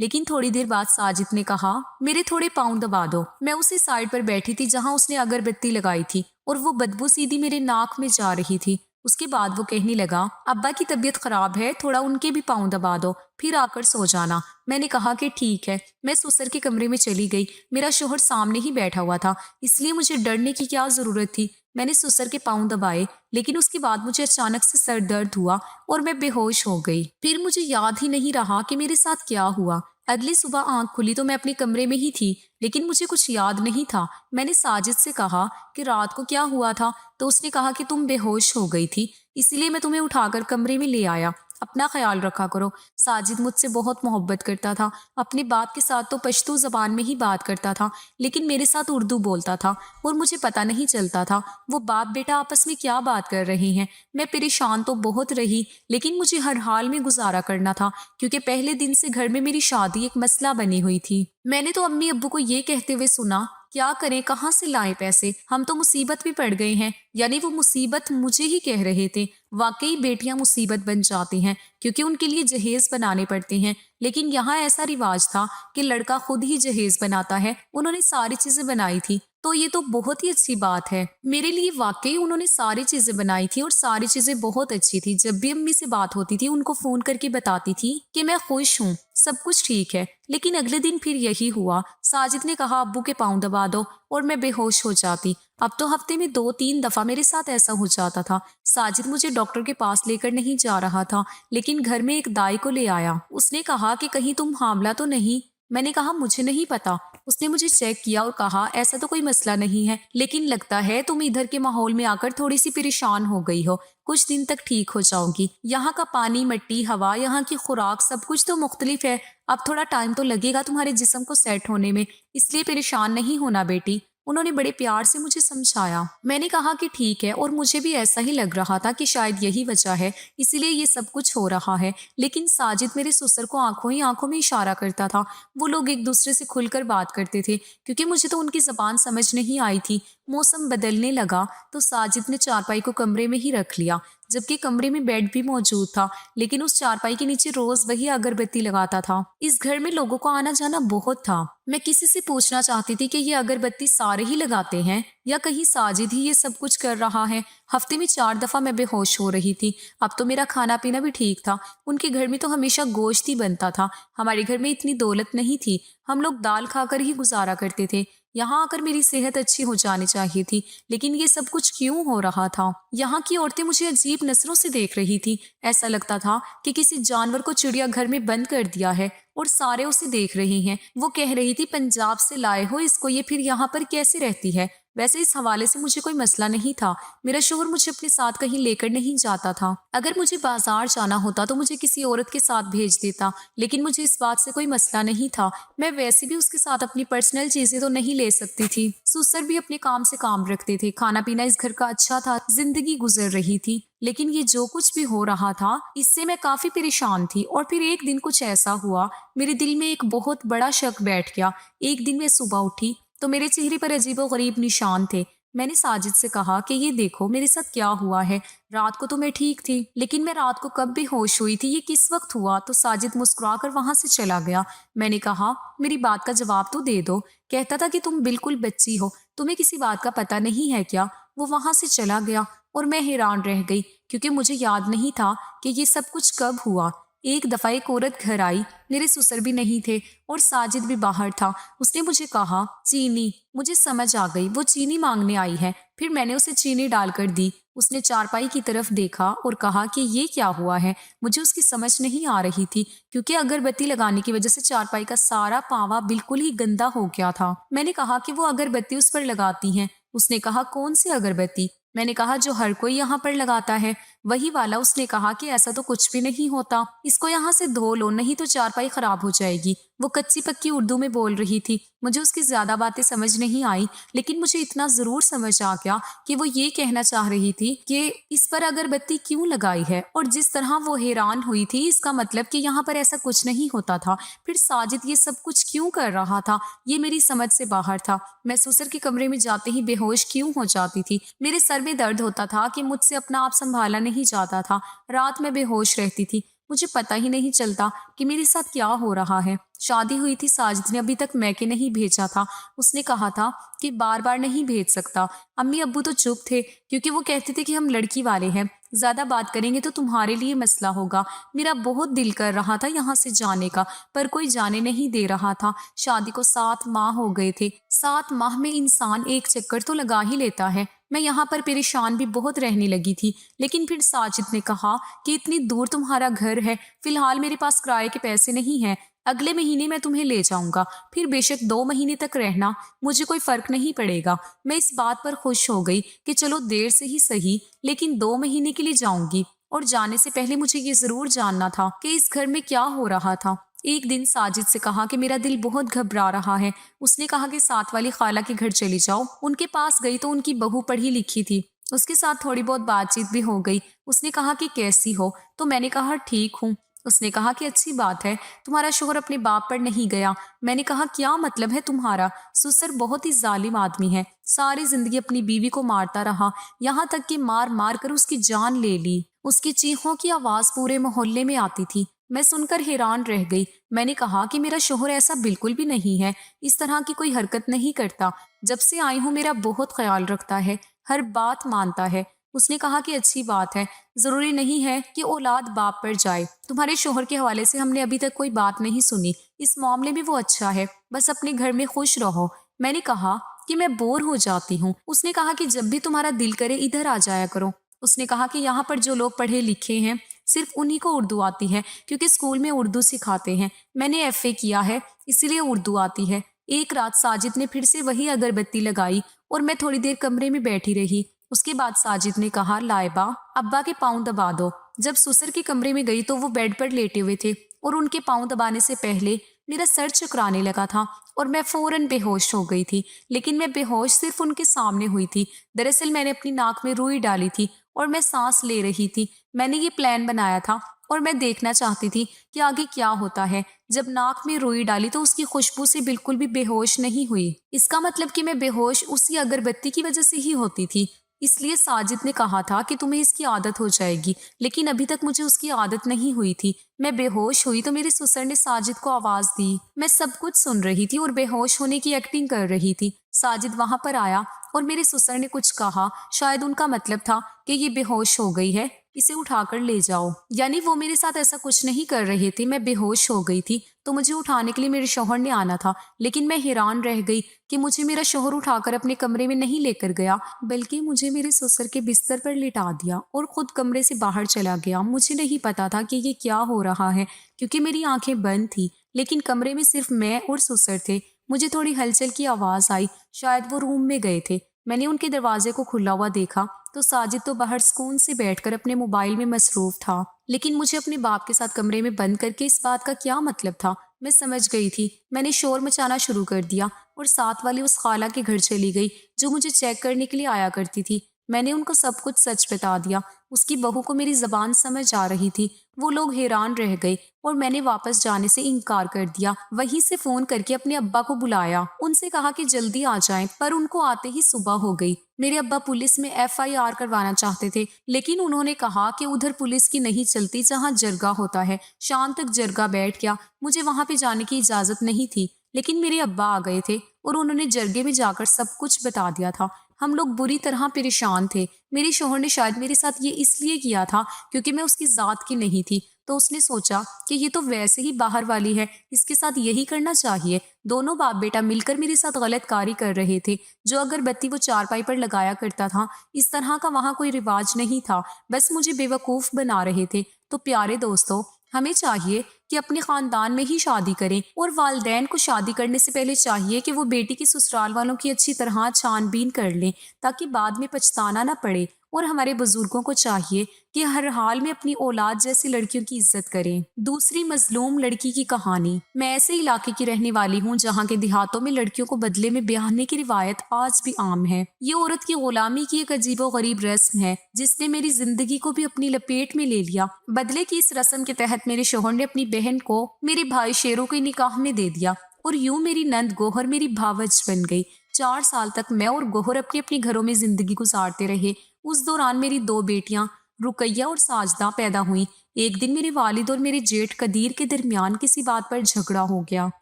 لیکن تھوڑی دیر بعد ساجد نے کہا میرے تھوڑے پاؤں دبا دو۔ میں اسی سائڈ پر بیٹھی تھی جہاں اس نے اگربتی لگائی تھی اور وہ بدبو سیدھی میرے ناک میں جا رہی تھی۔ اس کے بعد وہ کہنے لگا ابا کی طبیعت خراب ہے، تھوڑا ان کے بھی پاؤں دبا دو، پھر آ کر سو جانا۔ میں نے کہا کہ ٹھیک ہے۔ میں سسر کے کمرے میں چلی گئی۔ میرا شوہر سامنے ہی بیٹھا ہوا تھا، اس لیے مجھے ڈرنے کی کیا ضرورت تھی۔ میں نے سسر کے پاؤں دبائے، لیکن اس کے بعد مجھے اچانک سے سر درد ہوا اور میں بے ہوش ہو گئی۔ پھر مجھے یاد ہی نہیں رہا کہ میرے ساتھ کیا ہوا۔ اگلی صبح آنکھ کھلی تو میں اپنے کمرے میں ہی تھی، لیکن مجھے کچھ یاد نہیں تھا۔ میں نے ساجد سے کہا کہ رات کو کیا ہوا تھا، تو اس نے کہا کہ تم بے ہوش ہو گئی تھی، اسی لیے میں تمہیں اٹھا کر کمرے میں لے آیا۔ اپنا خیال رکھا کرو۔ ساجد مجھ سے بہت محبت کرتا تھا، اپنے باپ کے ساتھ تو پشتو زبان میں ہی بات کرتا تھا، لیکن میرے ساتھ اردو بولتا تھا اور مجھے پتہ نہیں چلتا تھا وہ باپ بیٹا آپس میں کیا بات کر رہے ہیں۔ میں پریشان تو بہت رہی، لیکن مجھے ہر حال میں گزارا کرنا تھا، کیونکہ پہلے دن سے گھر میں میری شادی ایک مسئلہ بنی ہوئی تھی۔ میں نے تو امی ابو کو یہ کہتے ہوئے سنا کیا کریں، کہاں سے لائیں پیسے، ہم تو مصیبت میں پڑ گئے ہیں۔ یعنی وہ مصیبت مجھے ہی کہہ رہے تھے۔ واقعی بیٹیاں مصیبت بن جاتی ہیں، کیونکہ ان کے لیے جہیز بنانے پڑتے ہیں، لیکن یہاں ایسا رواج تھا کہ لڑکا خود ہی جہیز بناتا ہے۔ انہوں نے ساری چیزیں بنائی تھی، تو یہ تو بہت ہی اچھی بات ہے میرے لیے۔ واقعی انہوں نے ساری چیزیں بنائی تھی اور ساری چیزیں بہت اچھی تھی۔ جب بھی امی سے بات ہوتی تھی ان کو فون کر کے بتاتی تھی کہ میں خوش ہوں، سب کچھ ٹھیک ہے۔ لیکن اگلے دن پھر یہی ہوا۔ ساجد نے کہا ابو کے پاؤں دبا دو اور میں بے ہوش ہو جاتی۔ اب تو ہفتے میں 2-3 دفعہ میرے ساتھ ایسا ہو جاتا تھا۔ ساجد مجھے ڈاکٹر کے پاس لے کر نہیں جا رہا تھا، لیکن گھر میں ایک دائی کو لے آیا۔ اس نے کہا کہ کہیں تم حاملہ تو نہیں؟ میں نے کہا مجھے نہیں پتا۔ اس نے مجھے چیک کیا اور کہا ایسا تو کوئی مسئلہ نہیں ہے، لیکن لگتا ہے تم ادھر کے ماحول میں آ کر تھوڑی سی پریشان ہو گئی ہو، کچھ دن تک ٹھیک ہو جاؤ گی۔ یہاں کا پانی، مٹی، ہوا، یہاں کی خوراک سب کچھ تو مختلف ہے۔ اب تھوڑا ٹائم تو لگے گا تمہارے جسم کو سیٹ ہونے میں، اس لیے پریشان نہیں ہونا بیٹی۔ انہوں نے بڑے پیار سے مجھے سمجھایا۔ میں نے کہا کہ ٹھیک ہے، اور مجھے بھی ایسا ہی لگ رہا تھا کہ شاید یہی وجہ ہے، اسی لیے یہ سب کچھ ہو رہا ہے۔ لیکن ساجد میرے سسر کو آنکھوں ہی آنکھوں میں اشارہ کرتا تھا۔ وہ لوگ ایک دوسرے سے کھل کر بات کرتے تھے، کیونکہ مجھے تو ان کی زبان سمجھ نہیں آئی تھی۔ موسم بدلنے لگا تو ساجد نے چارپائی کو کمرے میں ہی رکھ لیا، جبکہ کمرے میں بیڈ بھی موجود تھا، لیکن اس چارپائی کے نیچے روز وہی اگربتی لگاتا تھا۔ اس گھر میں لوگوں کو آنا جانا بہت تھا۔ میں کسی سے پوچھنا چاہتی تھی کہ یہ اگربتی سارے ہی لگاتے ہیں یا کہیں ساجد ہی یہ سب کچھ کر رہا ہے۔ ہفتے میں 4 دفعہ میں بے ہوش ہو رہی تھی۔ اب تو میرا کھانا پینا بھی ٹھیک تھا۔ ان کے گھر میں تو ہمیشہ گوشت ہی بنتا تھا، ہمارے گھر میں اتنی دولت نہیں تھی، ہم لوگ دال کھا کر ہی گزارا کرتے تھے۔ یہاں آ کر میری صحت اچھی ہو جانی چاہیے تھی، لیکن یہ سب کچھ کیوں ہو رہا تھا؟ یہاں کی عورتیں مجھے عجیب نظروں سے دیکھ رہی تھی۔ ایسا لگتا تھا کہ کسی جانور کو چڑیا گھر میں بند کر دیا ہے اور سارے اسے دیکھ رہے ہیں۔ وہ کہہ رہی تھی پنجاب سے لائے ہو اس کو، یہ پھر یہاں پر کیسے رہتی ہے؟ ویسے اس حوالے سے مجھے کوئی مسئلہ نہیں تھا، میرا شوہر مجھے اپنے ساتھ کہیں لے کر نہیں جاتا تھا۔ اگر مجھے بازار جانا ہوتا تو مجھے کسی عورت کے ساتھ بھیج دیتا، لیکن مجھے اس بات سے کوئی مسئلہ نہیں تھا۔ میں ویسے بھی اس کے ساتھ اپنی پرسنل چیزیں تو نہیں لے سکتی تھی۔ سسر بھی اپنے کام سے کام رکھتے تھے، کھانا پینا اس گھر کا اچھا تھا، زندگی گزر رہی تھی۔ لیکن یہ جو کچھ بھی ہو رہا تھا اس سے میں کافی پریشان تھی۔ اور پھر ایک دن کچھ ایسا ہوا، میرے دل میں ایک بہت بڑا شک بیٹھ گیا۔ ایک دن میں صبح اٹھی تو میرے چہرے پر عجیب و غریب نشان تھے۔ میں نے ساجد سے کہا کہ یہ دیکھو میرے ساتھ کیا ہوا ہے، رات کو تو میں ٹھیک تھی، لیکن میں رات کو کب بھی ہوش ہوئی تھی، یہ کس وقت ہوا؟ تو ساجد مسکرا کر وہاں سے چلا گیا۔ میں نے کہا میری بات کا جواب تو دے دو۔ کہتا تھا کہ تم بالکل بچی ہو، تمہیں کسی بات کا پتہ نہیں ہے کیا؟ وہ وہاں سے چلا گیا اور میں حیران رہ گئی، کیونکہ مجھے یاد نہیں تھا کہ یہ سب کچھ کب ہوا۔ ایک دفعہ ایک عورت گھر آئی، میرے سسر بھی نہیں تھے اور ساجد بھی باہر تھا۔ اس نے مجھے کہا چینی، مجھے سمجھ آ گئی وہ چینی مانگنے آئی ہے۔ پھر میں نے اسے چینی ڈال کر دی۔ اس نے چارپائی کی طرف دیکھا اور کہا کہ یہ کیا ہوا ہے؟ مجھے اس کی سمجھ نہیں آ رہی تھی، کیونکہ اگربتی لگانے کی وجہ سے چارپائی کا سارا پاوا بالکل ہی گندا ہو گیا تھا۔ میں نے کہا کہ وہ اگربتی اس پر لگاتی ہیں۔ اس نے کہا کون سی اگربتی؟ میں نے کہا جو ہر کوئی یہاں پر لگاتا ہے، وہی والا۔ اس نے کہا کہ ایسا تو کچھ بھی نہیں ہوتا، اس کو یہاں سے دھو لو، نہیں تو چارپائی خراب ہو جائے گی۔ وہ کچی پکی اردو میں بول رہی تھی، مجھے اس کی زیادہ باتیں سمجھ نہیں آئی، لیکن مجھے اتنا ضرور سمجھ آ گیا کہ وہ یہ کہنا چاہ رہی تھی کہ اس پر اگربتی کیوں لگائی ہے، اور جس طرح وہ حیران ہوئی تھی اس کا مطلب کہ یہاں پر ایسا کچھ نہیں ہوتا تھا۔ پھر ساجد یہ سب کچھ کیوں کر رہا تھا، یہ میری سمجھ سے باہر تھا۔ میں سسر کے کمرے میں جاتے ہی بے ہوش کیوں ہو جاتی تھی؟ میرے سر میں درد ہوتا تھا کہ مجھ سے اپنا آپ سنبھالا نہیں جاتا تھا۔ رات میں بے ہوش رہتی تھی۔ مجھے پتہ ہی نہیں چلتا کہ میرے ساتھ کیا ہو رہا ہے۔ شادی ہوئی تھی، ساجد نے ابھی تک میکے نہیں بھیجا تھا۔ اس نے کہا تھا کہ بار بار نہیں بھیج سکتا۔ امی ابو تو چپ تھے کیونکہ وہ کہتے تھے کہ ہم لڑکی والے ہیں، زیادہ بات کریں گے تو تمہارے لیے مسئلہ ہوگا۔ میرا بہت دل کر رہا تھا یہاں سے جانے کا، پر کوئی جانے نہیں دے رہا تھا۔ شادی کو 7 ماہ ہو گئے تھے۔ 7 ماہ میں انسان ایک چکر تو لگا ہی لیتا ہے۔ میں یہاں پر پریشان بھی بہت رہنے لگی تھی، لیکن پھر ساجد نے کہا کہ اتنی دور تمہارا گھر ہے، فی الحال میرے پاس کرائے کے پیسے نہیں ہیں، اگلے مہینے میں تمہیں لے جاؤں گا، پھر بے شک 2 مہینے تک رہنا، مجھے کوئی فرق نہیں پڑے گا۔ میں اس بات پر خوش ہو گئی کہ چلو دیر سے ہی صحیح، لیکن 2 مہینے کے لیے جاؤں گی، اور جانے سے پہلے مجھے یہ ضرور جاننا تھا کہ اس گھر میں کیا ہو رہا تھا۔ ایک دن ساجد سے کہا کہ میرا دل بہت گھبرا رہا ہے۔ اس نے کہا کہ ساتھ والی خالہ کے گھر چلی جاؤ۔ ان کے پاس گئی تو ان کی بہو پڑھی لکھی تھی، اس کے ساتھ تھوڑی بہت بات چیت بھی ہو گئی۔ اس نے کہا کہ کیسی ہو؟ تو میں نے کہا ٹھیک ہوں۔ اس نے کہا کہ اچھی بات ہے، تمہارا شوہر اپنے باپ پر نہیں گیا۔ میں نے کہا کیا مطلب ہے تمہارا؟ سسر بہت ہی ظالم آدمی ہے، ساری زندگی اپنی بیوی کو مارتا رہا، یہاں تک کہ مار مار کر اس کی جان لے لی۔ اس کی چیخوں کی آواز پورے محلے میں آتی تھی۔ میں سن کر حیران رہ گئی۔ میں نے کہا کہ میرا شوہر ایسا بالکل بھی نہیں ہے، اس طرح کی کوئی حرکت نہیں کرتا، جب سے آئی ہوں میرا بہت خیال رکھتا ہے، ہر بات مانتا ہے۔ اس نے کہا کہ اچھی بات ہے، ضروری نہیں ہے کہ اولاد باپ پر جائے۔ تمہارے شوہر کے حوالے سے ہم نے ابھی تک کوئی بات نہیں سنی، اس معاملے میں وہ اچھا ہے، بس اپنے گھر میں خوش رہو۔ میں نے کہا کہ میں بور ہو جاتی ہوں۔ اس نے کہا کہ جب بھی تمہارا دل کرے ادھر آ جایا کرو۔ اس نے کہا کہ یہاں پر جو لوگ پڑھے لکھے ہیں صرف انہی کو اردو آتی ہے، کیونکہ اسکول میں اردو سکھاتے ہیں۔ میں نے FA کیا ہے، اسی لیے اردو آتی ہے۔ ایک رات ساجد نے پھر سے وہی اگربتی لگائی اور میں تھوڑی دیر کمرے میں بیٹھی رہی۔ اس کے بعد ساجد نے کہا لائبہ ابا کے پاؤں دبا دو۔ جب سسر کے کمرے میں گئی تو وہ بیڈ پر لیٹے ہوئے تھے اور ان کے پاؤں دبانے سے پہلے میرا سر چکرانے لگا تھا اور میں فوراً بے ہوش ہو گئی تھی، لیکن میں بے ہوش صرف ان کے سامنے ہوئی تھی۔ دراصل میں نے اپنی ناک میں روئی ڈالی تھی اور میں سانس لے رہی تھی۔ میں نے یہ پلان بنایا تھا اور میں دیکھنا چاہتی تھی کہ آگے کیا ہوتا ہے۔ جب ناک میں روئی ڈالی تو اس کی خوشبو سے بالکل بھی بے ہوش نہیں ہوئی۔ اس کا مطلب کہ میں بے ہوش اسی اگربتی کی وجہ سے ہی ہوتی تھی۔ اس لیے ساجد نے کہا تھا کہ تمہیں اس کی عادت ہو جائے گی، لیکن ابھی تک مجھے اس کی عادت نہیں ہوئی تھی۔ میں بے ہوش ہوئی تو میرے سسر نے ساجد کو آواز دی۔ میں سب کچھ سن رہی تھی اور بے ہوش ہونے کی ایکٹنگ کر رہی تھی۔ ساجد وہاں پر آیا اور میرے سسر نے کچھ کہا، شاید ان کا مطلب تھا کہ یہ بے ہوش ہو گئی ہے، اسے اٹھا کر لے جاؤ۔ یعنی وہ میرے ساتھ ایسا کچھ نہیں کر رہے تھے، میں بے ہوش ہو گئی تھی تو مجھے اٹھانے کے لیے میرے شوہر نے آنا تھا، لیکن میں حیران رہ گئی کہ مجھے میرا شوہر اٹھا کر اپنے کمرے میں نہیں لے کر گیا، بلکہ مجھے میرے سسر کے بستر پر لٹا دیا اور خود کمرے سے باہر چلا گیا۔ مجھے نہیں پتا تھا کہ یہ کیا ہو رہا ہے، کیونکہ میری آنکھیں بند تھی، لیکن کمرے میں صرف میں اور سسر تھے۔ مجھے تھوڑی ہلچل کی آواز آئی، شاید وہ روم میں گئے تھے۔ میں نے ان کے دروازے کو کھلا ہوا دیکھا تو ساجد تو باہر سکون سے بیٹھ کر اپنے موبائل میں مصروف تھا، لیکن مجھے اپنے باپ کے ساتھ کمرے میں بند کر کے اس بات کا کیا مطلب تھا؟ میں سمجھ گئی تھی۔ میں نے شور مچانا شروع کر دیا اور ساتھ والی اس خالہ کے گھر چلی گئی جو مجھے چیک کرنے کے لیے آیا کرتی تھی۔ میں نے ان کو سب کچھ سچ بتا دیا۔ اس کی بہو کو میری زبان سمجھ آ رہی تھی۔ وہ لوگ حیران رہ گئے اور میں نے واپس جانے سے انکار کر دیا۔ وہیں سے فون کر کے اپنے ابا کو بلایا، ان سے کہا کہ جلدی آ جائیں، پر ان کو آتے ہی صبح ہو گئی۔ میرے ابا پولیس میں FIR کروانا چاہتے تھے، لیکن انہوں نے کہا کہ ادھر پولیس کی نہیں چلتی جہاں جرگہ ہوتا ہے۔ شام تک جرگہ بیٹھ گیا، مجھے وہاں پہ جانے کی اجازت نہیں تھی، لیکن میرے ابا آ گئے تھے اور انہوں نے جرگے میں جا کر سب کچھ بتا دیا تھا۔ ہم لوگ بری طرح پریشان تھے۔ میرے شوہر نے شاید میرے ساتھ یہ اس لیے کیا تھا کیونکہ میں اس کی ذات کی نہیں تھی، تو اس نے سوچا کہ یہ تو ویسے ہی باہر والی ہے، اس کے ساتھ یہی کرنا چاہیے۔ دونوں باپ بیٹا مل کر میرے ساتھ غلط کاری کر رہے تھے۔ جو اگربتی وہ چارپائی پر لگایا کرتا تھا، اس طرح کا وہاں کوئی رواج نہیں تھا، بس مجھے بے وقوف بنا رہے تھے۔ تو پیارے دوستو، ہمیں چاہیے کہ اپنے خاندان میں ہی شادی کریں، اور والدین کو شادی کرنے سے پہلے چاہیے کہ وہ بیٹی کے سسرال والوں کی اچھی طرح چھان بین کر لیں تاکہ بعد میں پچھتانا نہ پڑے۔ اور ہمارے بزرگوں کو چاہیے کہ ہر حال میں اپنی اولاد جیسی لڑکیوں کی عزت کریں۔ دوسری مظلوم لڑکی کی کہانی۔ میں ایسے علاقے کی رہنے والی ہوں جہاں کے دیہاتوں میں لڑکیوں کو بدلے میں بیاہنے کی روایت آج بھی عام ہے۔ یہ عورت کی غلامی کی ایک عجیب و غریب رسم ہے جس نے میری زندگی کو بھی اپنی لپیٹ میں لے لیا۔ بدلے کی اس رسم کے تحت میرے شوہر نے اپنی بہن کو میرے بھائی شیرو کے نکاح میں دے دیا، اور یوں میری نند گوہر میری بھاوج بن گئی۔ 4 سال تک میں اور گوہر اپنے اپنے گھروں میں زندگی گزارتے رہے۔ اس دوران میری 2 بیٹیاں رقیہ اور ساجدہ پیدا ہوئیں۔ ایک دن میرے والد اور میرے جیٹھ قدیر کے درمیان کسی بات پر جھگڑا ہو گیا۔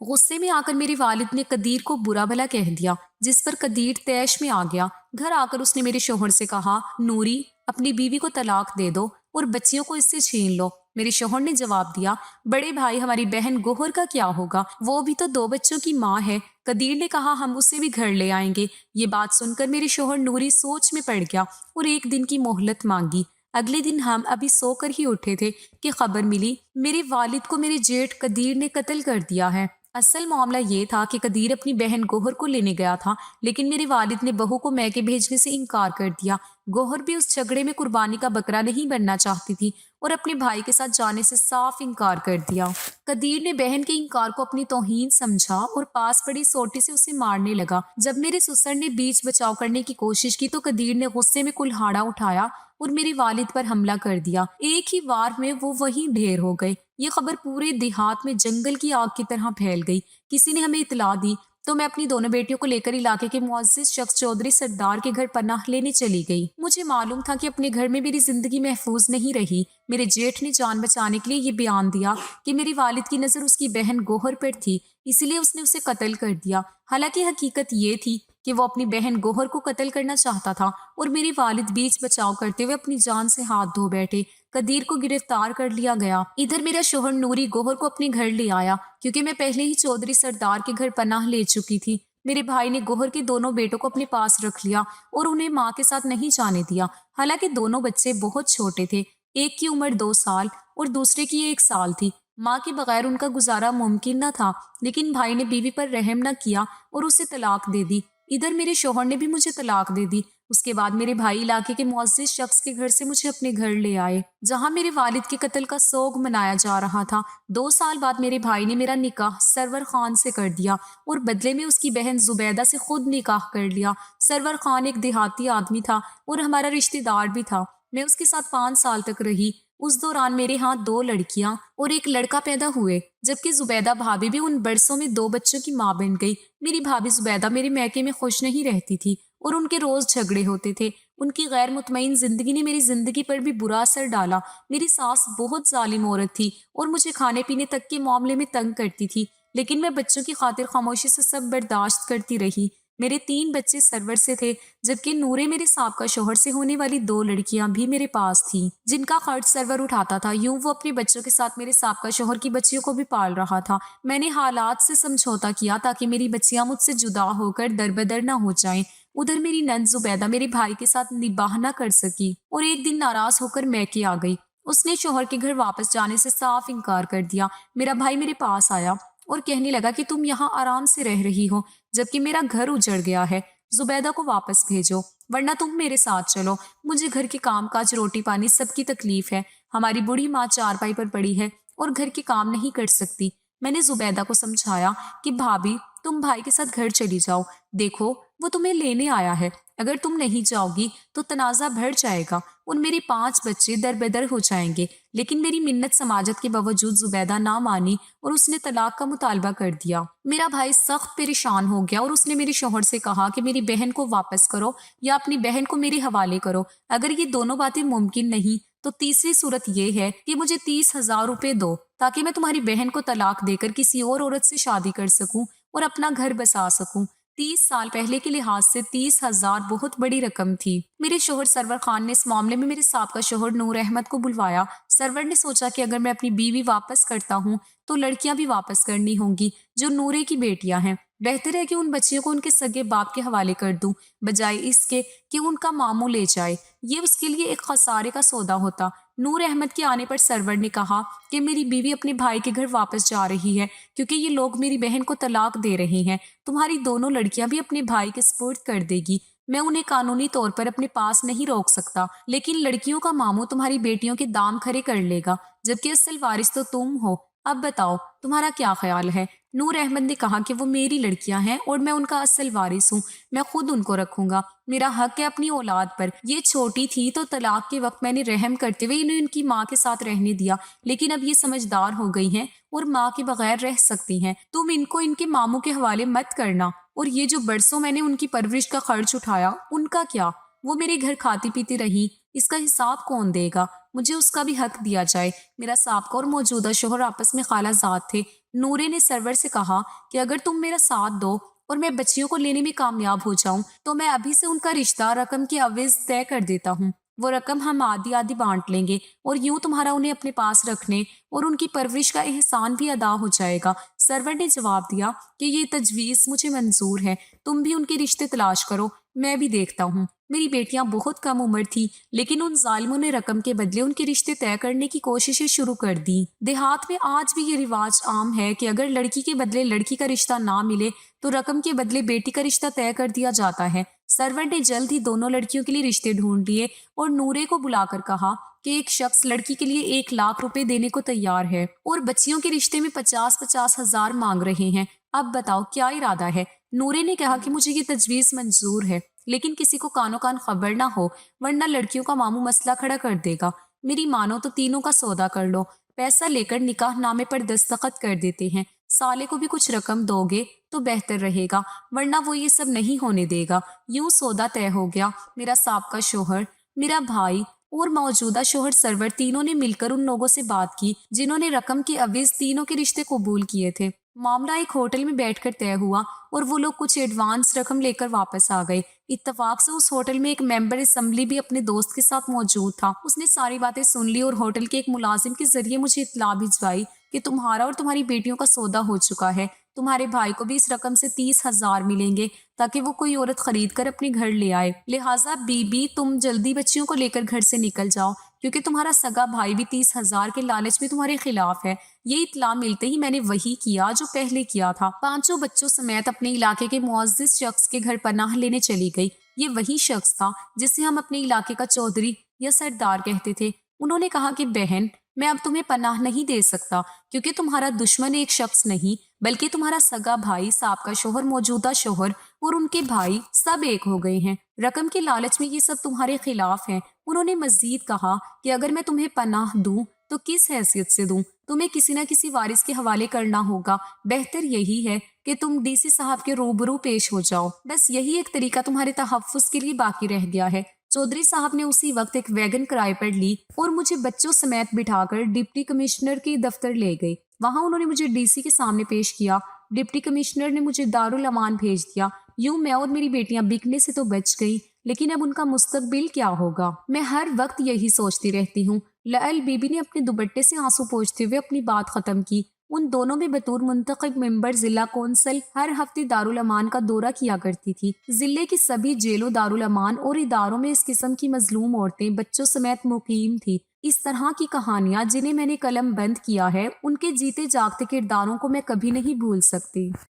غصے میں آ کر میرے والد نے قدیر کو برا بھلا کہہ دیا، جس پر قدیر طیش میں آ گیا۔ گھر آ کر اس نے میرے شوہر سے کہا، نوری اپنی بیوی کو طلاق دے دو اور بچیوں کو اس سے چھین لو۔ میرے شوہر نے جواب دیا، بڑے بھائی ہماری بہن گوہر کا کیا ہوگا، وہ بھی تو 2 بچوں کی ماں ہے۔ قدیر نے کہا، ہم اسے بھی گھر لے آئیں گے۔ یہ بات سن کر میرے شوہر نوری سوچ میں پڑ گیا اور ایک دن کی مہلت مانگی۔ اگلے دن ہم ابھی سو کر ہی اٹھے تھے کہ خبر ملی میرے والد کو میرے جیٹھ قدیر نے قتل کر دیا ہے۔ اصل معاملہ یہ تھا کہ قدیر اپنی بہن گوہر کو لینے گیا تھا، لیکن میرے والد نے بہو کو میکے بھیجنے سے انکار کر دیا۔ گوہر بھی اس جھگڑے میں قربانی کا بکرا نہیں بننا چاہتی تھی اور اپنے بھائی کے ساتھ جانے سے صاف انکار کر دیا۔ قدیر نے بہن کے انکار کو اپنی توہین سمجھا اور پاس پڑی سوٹی سے اسے مارنے لگا۔ جب میرے سسر نے بیچ بچاؤ کرنے کی کوشش کی تو قدیر نے غصے میں کلہاڑا اٹھایا اور میرے والد پر حملہ کر دیا۔ ایک ہی وار میں وہ وہیں ڈھیر ہو گئے۔ یہ خبر پورے دیہات میں جنگل کی آگ کی طرح پھیل گئی۔ کسی نے ہمیں اطلاع دی تو میں اپنی دونوں بیٹیوں کو لے کر علاقے کے معزز شخص چودھری سردار کے گھر پناہ لینے چلی گئی۔ مجھے معلوم تھا کہ اپنے گھر میں میری زندگی محفوظ نہیں رہی۔ میرے جیٹھ نے جان بچانے کے لیے یہ بیان دیا کہ میرے والد کی نظر اس کی بہن گوہر پر تھی، اسی لیے اس نے اسے قتل کر دیا۔ حالانکہ حقیقت یہ تھی کہ وہ اپنی بہن گوہر کو قتل کرنا چاہتا تھا اور میرے والد بیچ بچاؤ کرتے ہوئے اپنی جان سے ہاتھ دھو بیٹھے۔ قدیر کو گرفتار کر لیا گیا۔ ادھر میرا شوہر نوری گوہر کو اپنے گھر لے آیا، کیونکہ میں پہلے ہی چودھری سردار کے گھر پناہ لے چکی تھی۔ میرے بھائی نے گوہر کے دونوں بیٹوں کو اپنے پاس رکھ لیا اور انہیں ماں کے ساتھ نہیں جانے دیا، حالانکہ دونوں بچے بہت چھوٹے تھے۔ ایک کی عمر 2 سال اور دوسرے کی 1 سال تھی۔ ماں کے بغیر ان کا گزارا ممکن نہ تھا، لیکن بھائی نے بیوی پر رحم نہ کیا اور اسے طلاق دے دی۔ ادھر میرے شوہر نے بھی مجھے طلاق دے دی۔ اس کے بعد میرے بھائی علاقے کے معزز شخص کے گھر سے مجھے اپنے گھر لے آئے، جہاں میرے والد کے قتل کا سوگ منایا جا رہا تھا۔ 2 سال بعد میرے بھائی نے میرا نکاح سرور خان سے کر دیا اور بدلے میں اس کی بہن زبیدہ سے خود نکاح کر لیا۔ سرور خان ایک دیہاتی آدمی تھا اور ہمارا رشتہ دار بھی تھا۔ میں اس کے ساتھ 5 سال تک رہی۔ اس دوران میرے ہاں 2 لڑکیاں اور 1 لڑکا پیدا ہوئے، جبکہ زبیدہ بھابھی بھی ان برسوں میں 2 بچوں کی ماں بن گئی۔ میری بھابھی زبیدہ میرے میکے میں خوش نہیں رہتی تھی اور ان کے روز جھگڑے ہوتے تھے۔ ان کی غیر مطمئن زندگی نے میری زندگی پر بھی برا اثر ڈالا۔ میری ساس بہت ظالم عورت تھی اور مجھے کھانے پینے تک کے معاملے میں تنگ کرتی تھی، لیکن میں بچوں کی خاطر خاموشی سے سب برداشت کرتی رہی۔ میرے 3 بچے سرور سے تھے، جبکہ نورے میرے سابقہ شوہر سے ہونے والی 2 لڑکیاں بھی میرے پاس تھیں، جن کا خرچ سرور اٹھاتا تھا۔ یوں وہ اپنے بچوں کے ساتھ میرے سابقہ شوہر کی بچیوں کو بھی پال رہا تھا۔ میں نے حالات سے سمجھوتا کیا تاکہ میری بچیاں مجھ سے جدا ہو کر دربدر نہ ہو جائیں۔ ادھر میری نند زبیدہ میرے بھائی کے ساتھ نباہ نہ کر سکی اور ایک دن ناراض ہو کر میکے آ گئی۔ اس نے شوہر کے گھر واپس جانے سے صاف انکار کر دیا۔ میرا بھائی میرے پاس آیا اور کہنے لگا کہ تم یہاں آرام سے رہ رہی ہو، جبکہ میرا گھر اجڑ گیا ہے۔ زبیدہ کو واپس بھیجو، ورنہ تم میرے ساتھ چلو۔ مجھے گھر کے کام کاج، روٹی پانی سب کی تکلیف ہے۔ ہماری بوڑھی ماں چارپائی پر پڑی ہے اور گھر کے کام نہیں کر سکتی۔ میں نے زبیدہ کو سمجھایا کہ بھابھی تم بھائی کے ساتھ گھر چلی جاؤ، دیکھو وہ تمہیں لینے آیا ہے۔ اگر تم نہیں جاؤ گی تو تنازع بڑھ جائے گا اور میرے 5 بچے دربدر ہو جائیں گے۔ لیکن میری منت سماجت کے باوجود زبیدہ نہ مانی اور اس نے طلاق کا مطالبہ کر دیا۔ میرا بھائی سخت پریشان ہو گیا اور اس نے میرے شوہر سے کہا کہ میری بہن کو واپس کرو یا اپنی بہن کو میرے حوالے کرو۔ اگر یہ دونوں باتیں ممکن نہیں تو تیسری صورت یہ ہے کہ مجھے 30,000 روپے دو تاکہ میں تمہاری بہن کو طلاق دے کر کسی اور عورت سے شادی کر سکوں اور اپنا گھر بسا سکوں۔ 30 سال پہلے کے لحاظ سے 30,000 بہت بڑی رقم تھی۔ میرے شوہر سرور خان نے اس معاملے میں میرے سابقہ شوہر نور احمد کو بلوایا۔ سرور نے سوچا کہ اگر میں اپنی بیوی واپس کرتا ہوں تو لڑکیاں بھی واپس کرنی ہوں گی جو نورے کی بیٹیاں ہیں۔ بہتر ہے کہ ان بچیوں کو ان کے سگے باپ کے حوالے کر دوں، بجائے اس کے کہ ان کا ماموں لے جائے۔ یہ اس کے لیے ایک خسارے کا سودا ہوتا۔ نور احمد کے آنے پر سرور نے کہا کہ میری بیوی اپنے بھائی کے گھر واپس جا رہی ہے کیونکہ یہ لوگ میری بہن کو طلاق دے رہے ہیں۔ تمہاری دونوں لڑکیاں بھی اپنے بھائی کے سپرد کر دے گی۔ میں انہیں قانونی طور پر اپنے پاس نہیں روک سکتا، لیکن لڑکیوں کا ماموں تمہاری بیٹیوں کے دام کھڑے کر لے گا، جبکہ اصل وارث تو تم ہو۔ اب بتاؤ تمہارا کیا خیال ہے؟ نور احمد نے کہا کہ وہ میری لڑکیاں ہیں اور میں ان کا اصل وارث ہوں، میں خود ان کو رکھوں گا، میرا حق ہے اپنی اولاد پر۔ یہ چھوٹی تھی تو طلاق کے وقت میں نے رحم کرتے ہوئے انہیں ان کی ماں کے ساتھ رہنے دیا، لیکن اب یہ سمجھدار ہو گئی ہیں اور ماں کے بغیر رہ سکتی ہیں۔ تم ان کو ان کے ماموں کے حوالے مت کرنا، اور یہ جو برسوں میں نے ان کی پرورش کا خرچ اٹھایا ان کا کیا؟ وہ میرے گھر کھاتی پیتی رہی، اس کا حساب کون دے گا؟ مجھے اس کا بھی حق دیا جائے۔ میرا سابقہ اور موجودہ شوہر آپس میں خالہ زاد تھے۔ نورے نے سرور سے کہا کہ اگر تم میرا ساتھ دو اور میں بچیوں کو لینے میں کامیاب ہو جاؤں تو میں ابھی سے ان کا رشتہ رقم کی عوض طے کر دیتا ہوں۔ وہ رقم ہم آدھی آدھی بانٹ لیں گے اور یوں تمہارا انہیں اپنے پاس رکھنے اور ان کی پرورش کا احسان بھی ادا ہو جائے گا۔ سرور نے جواب دیا کہ یہ تجویز مجھے منظور ہے، تم بھی ان کے رشتے تلاش کرو، میں بھی دیکھتا ہوں۔ میری بیٹیاں بہت کم عمر تھی لیکن ان ظالموں نے رقم کے بدلے ان کے رشتے طے کرنے کی کوششیں شروع کر دیں۔ دیہات میں آج بھی یہ رواج عام ہے کہ اگر لڑکی کے بدلے لڑکی کا رشتہ نہ ملے تو رقم کے بدلے بیٹی کا رشتہ طے کر دیا جاتا ہے۔ سرور نے جلد ہی دونوں لڑکیوں کے لیے رشتے ڈھونڈ لیے اور نورے کو بلا کر کہا کہ ایک شخص لڑکی کے لیے 1,00,000 روپے دینے کو تیار ہے اور بچیوں کے رشتے میں 50,000 ہزار مانگ رہے ہیں۔ اب بتاؤ کیا ارادہ ہے؟ نورے نے کہا کہ مجھے یہ تجویز منظور ہے لیکن کسی کو کانوں کان خبر نہ ہو ورنہ لڑکیوں کا ماموں مسئلہ کھڑا کر دے گا۔ میری مانو تو تینوں کا سودا کر لو، پیسہ لے کر نکاح نامے پر دستخط کر دیتے ہیں۔ سالے کو بھی کچھ رقم دو گے تو بہتر رہے گا ورنہ وہ یہ سب نہیں ہونے دے گا۔ یوں سودا طے ہو گیا۔ میرا سابقہ شوہر، میرا بھائی اور موجودہ شوہر سرور تینوں نے مل کر ان لوگوں سے بات کی جنہوں نے رقم کی عوض تینوں کے رشتے قبول کیے تھے۔ معاملہ ایک ہوٹل میں بیٹھ کر طے ہوا اور وہ لوگ کچھ ایڈوانس رقم لے کر واپس آ گئے۔ اتفاق سے اس ہوٹل میں ایک ممبر اسمبلی بھی اپنے دوست کے ساتھ موجود تھا۔ اس نے ساری باتیں سن لی اور ہوٹل کے ایک ملازم کے ذریعے مجھے اطلاع بھجوائی کہ تمہارا اور تمہاری بیٹیوں کا سودا ہو چکا ہے۔ تمہارے بھائی کو بھی اس رقم سے 30,000 ملیں گے تاکہ وہ کوئی عورت خرید کر اپنے گھر لے آئے۔ لہٰذا بی بی تم جلدی بچیوں کو لے کر گھر سے نکل جاؤ کیونکہ تمہارا سگا بھائی بھی 30,000 کے لالچ میں تمہارے خلاف ہے۔ یہ اطلاع ملتے ہی میں نے وہی کیا جو پہلے کیا تھا۔ 5 بچوں سمیت اپنے علاقے کے معزز شخص کے گھر پناہ لینے چلی گئی۔ یہ وہی شخص تھا جسے ہم اپنے علاقے کا چودھری یا سردار کہتے تھے۔ انہوں نے کہا کہ بہن، میں اب تمہیں پناہ نہیں دے سکتا کیونکہ تمہارا دشمن ایک شخص نہیں بلکہ تمہارا سگا بھائی، سابقہ شوہر، موجودہ شوہر اور ان کے بھائی سب ایک ہو گئے ہیں۔ رقم کے لالچ میں یہ سب تمہارے خلاف ہیں۔ انہوں نے مزید کہا کہ اگر میں تمہیں پناہ دوں تو کس حیثیت سے دوں؟ تمہیں کسی نہ کسی وارث کے حوالے کرنا ہوگا۔ بہتر یہی ہے کہ تم ڈی سی صاحب کے روبرو پیش ہو جاؤ۔ بس یہی ایک طریقہ تمہارے تحفظ کے لیے باقی رہ گیا ہے۔ چودھری صاحب نے اسی وقت ایک ویگن کرائے پر لی اور مجھے بچوں سمیت بٹھا کر ڈپٹی کمشنر کے دفتر لے گئی۔ وہاں انہوں نے مجھے ڈی سی کے سامنے پیش کیا۔ ڈپٹی کمشنر نے مجھے دارالامان بھیج دیا۔ یوں میں اور میری بیٹیاں بکنے سے تو بچ گئی لیکن اب ان کا مستقبل کیا ہوگا؟ میں ہر وقت یہی سوچتی رہتی ہوں۔ لعل بی بی نے اپنے دوپٹے سے آنسو پوچھتے ہوئے اپنی بات ختم کی۔ ان دونوں میں بطور منتخب ممبر ضلع کونسل ہر ہفتے دارالامان کا دورہ کیا کرتی تھی۔ ضلع کی سبھی جیلوں، دارالامان اور اداروں میں اس قسم کی مظلوم عورتیں بچوں سمیت مقیم تھی۔ اس طرح کی کہانیاں جنہیں میں نے قلم بند کیا ہے، ان کے جیتے جاگتے کرداروں کو میں کبھی نہیں بھول سکتی۔